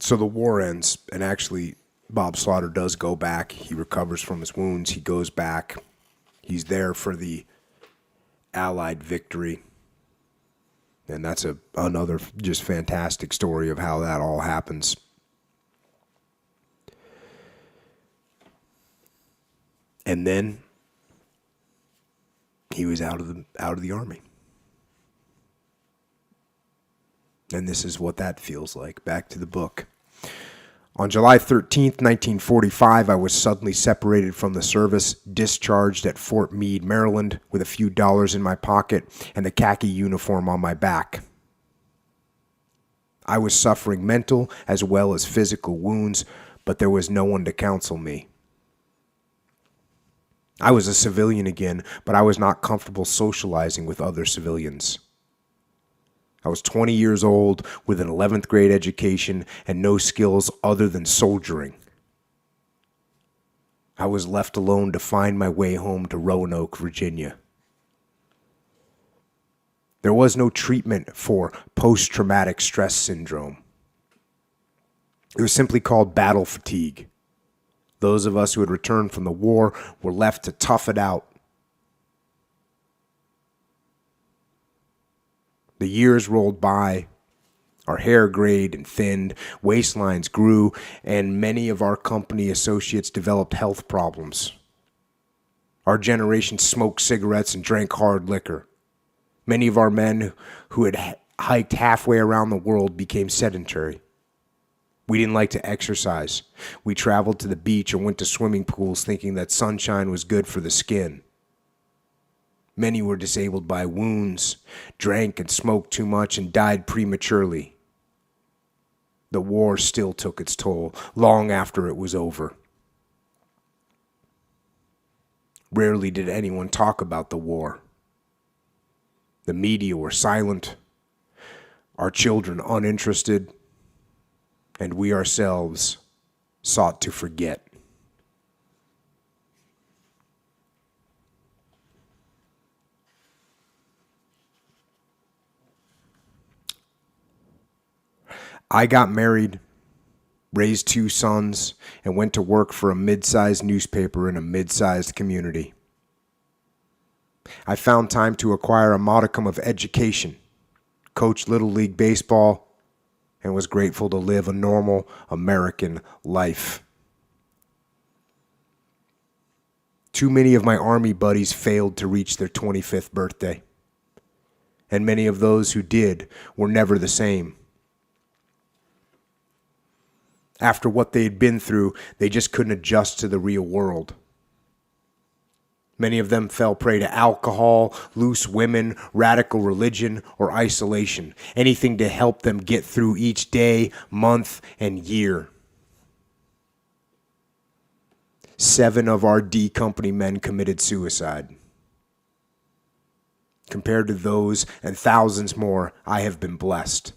So the war ends, and actually Bob Slaughter does go back. He recovers from his wounds. He goes back. He's there for the Allied victory. And that's another just fantastic story of how that all happens. And then he was out of the army. And this is what that feels like. Back to the book. On July 13th, 1945, I was suddenly separated from the service, discharged at Fort Meade, Maryland, with a few dollars in my pocket and the khaki uniform on my back. I was suffering mental as well as physical wounds, but there was no one to counsel me. I was a civilian again, but I was not comfortable socializing with other civilians. I was 20 years old with an 11th grade education and no skills other than soldiering. I was left alone to find my way home to Roanoke, Virginia. There was no treatment for post-traumatic stress syndrome. It was simply called battle fatigue. Those of us who had returned from the war were left to tough it out. The years rolled by, our hair grayed and thinned, waistlines grew, and many of our company associates developed health problems. Our generation smoked cigarettes and drank hard liquor. Many of our men who had hiked halfway around the world became sedentary. We didn't like to exercise. We traveled to the beach or went to swimming pools thinking that sunshine was good for the skin. Many were disabled by wounds, drank and smoked too much, and died prematurely. The war still took its toll long after it was over. Rarely did anyone talk about the war. The media were silent, our children uninterested, and we ourselves sought to forget. I got married, raised 2 sons, and went to work for a mid-sized newspaper in a mid-sized community. I found time to acquire a modicum of education, coached Little League baseball, and was grateful to live a normal American life. Too many of my Army buddies failed to reach their 25th birthday, and many of those who did were never the same. After what they had been through, they just couldn't adjust to the real world. Many of them fell prey to alcohol, loose women, radical religion, or isolation, anything to help them get through each day, month, and year. 7 of our D Company men committed suicide. Compared to those and thousands more, I have been blessed.